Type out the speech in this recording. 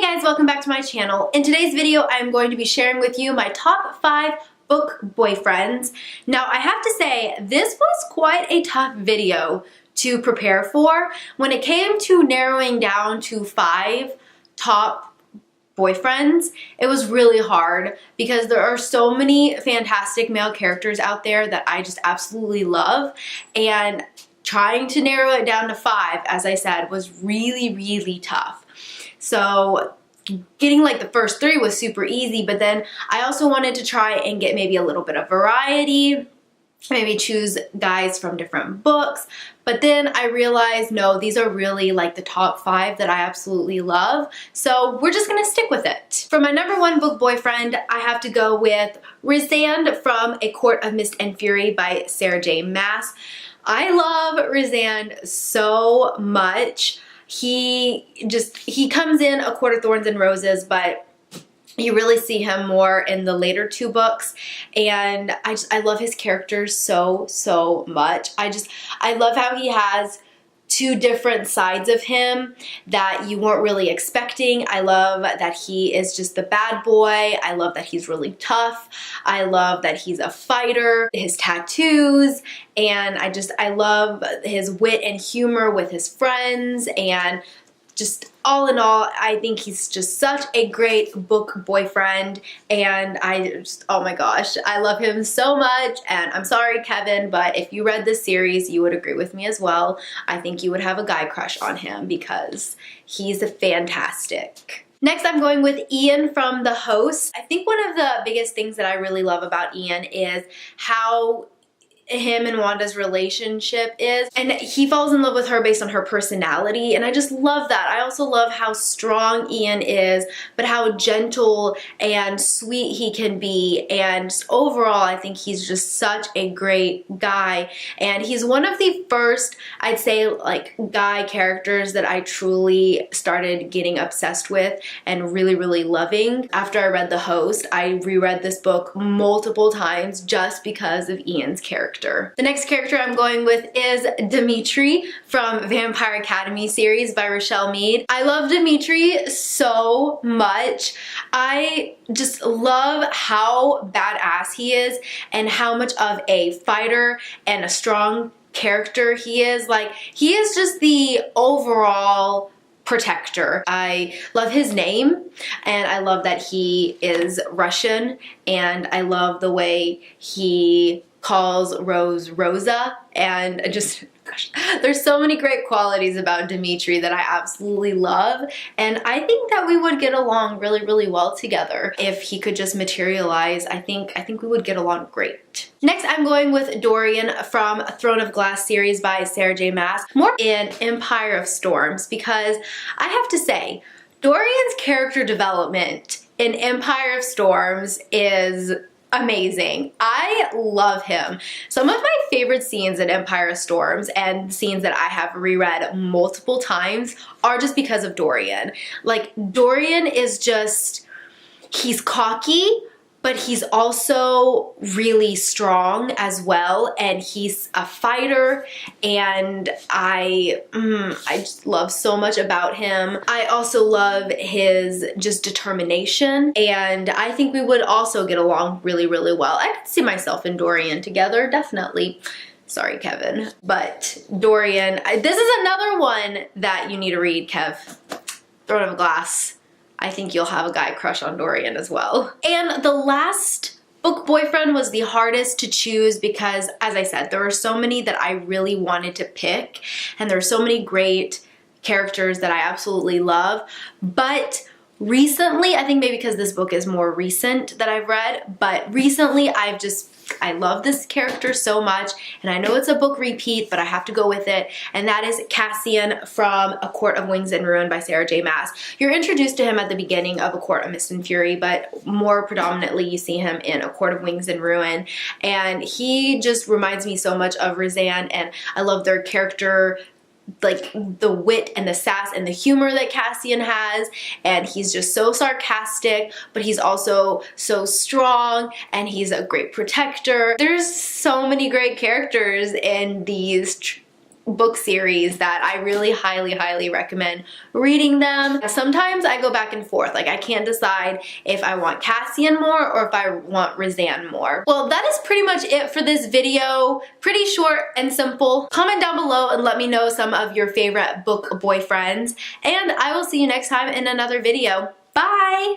guys, welcome back to my channel. In today's video, I'm going to be sharing with you my top 5 book boyfriends. Now, I have to say, this was quite a tough video to prepare for. When it came to narrowing down to 5 top boyfriends, it was really hard because there are so many fantastic male characters out there that I just absolutely love, and trying to narrow it down to 5, as I said, was really tough. So getting like the first 3 was super easy, but then I also wanted to try and get maybe a little bit of variety, maybe choose guys from different books. But then I realized, no, these are really like the top 5 that I absolutely love. So we're just gonna stick with it. For my number 1 book boyfriend, I have to go with Rhysand from A Court of Mist and Fury by Sarah J. Maas. I love Rhysand so much. He comes in A Court of Thorns and Roses, but you really see him more in the later 2 books, and I love his character so much. I love how he has 2 different sides of him that you weren't really expecting. I love that he is just the bad boy. I love that he's really tough. I love that he's a fighter, his tattoos, and I love his wit and humor with his friends, and just all in all, I think he's just such a great book boyfriend, and oh my gosh, I love him so much. And I'm sorry, Kevin, but if you read this series, you would agree with me as well. I think you would have a guy crush on him because he's fantastic. Next, I'm going with Ian from The Host. I think one of the biggest things that I really love about Ian is how him and Wanda's relationship is, and he falls in love with her based on her personality, and I just love that. I also love how strong Ian is, but how gentle and sweet he can be, and just overall I think he's just such a great guy, and he's one of the first, I'd say, like guy characters that I truly started getting obsessed with and really loving. After I read The Host, I reread this book multiple times just because of Ian's character. The next character I'm going with is Dimitri from Vampire Academy series by Rochelle Mead. I love Dimitri so much. I just love how badass he is and how much of a fighter and a strong character he is. Like, he is just the overall protector. I love his name, and I love that he is Russian, and I love the way he calls Rose Rosa, and gosh, there's so many great qualities about Dimitri that I absolutely love, and I think that we would get along really well together if he could just materialize. I think we would get along great. Next, I'm going with Dorian from Throne of Glass series by Sarah J. Maas, more in Empire of Storms, because I have to say, Dorian's character development in Empire of Storms is amazing. I love him. Some of my favorite scenes in Empire of Storms, and scenes that I have reread multiple times, are just because of Dorian. Like, Dorian is just, he's cocky, but he's also really strong as well, and he's a fighter, and I just love so much about him. I also love his just determination, and I think we would also get along really well. I could see myself and Dorian together, definitely. Sorry, Kevin, but Dorian, this is another one that you need to read, Kev. Throne of Glass. I think you'll have a guy crush on Dorian as well. And the last book boyfriend was the hardest to choose because, as I said, there were so many that I really wanted to pick, and there are so many great characters that I absolutely love. But recently, I think maybe because this book is more recent that I've read, but recently I love this character so much, and I know it's a book repeat, but I have to go with it, and that is Cassian from A Court of Wings and Ruin by Sarah J. Maas. You're introduced to him at the beginning of A Court of Mist and Fury, but more predominantly you see him in A Court of Wings and Ruin, and he just reminds me so much of Rhysand, and I love their character, like the wit and the sass and the humor that Cassian has, and he's just so sarcastic, but he's also so strong, and he's a great protector. There's so many great characters in these book series that I really highly recommend reading them. Sometimes I go back and forth, like I can't decide if I want Cassian more or if I want Roseanne more. Well, that is pretty much it for this video. Pretty short and simple. Comment down below and let me know some of your favorite book boyfriends, and I will see you next time in another video. Bye!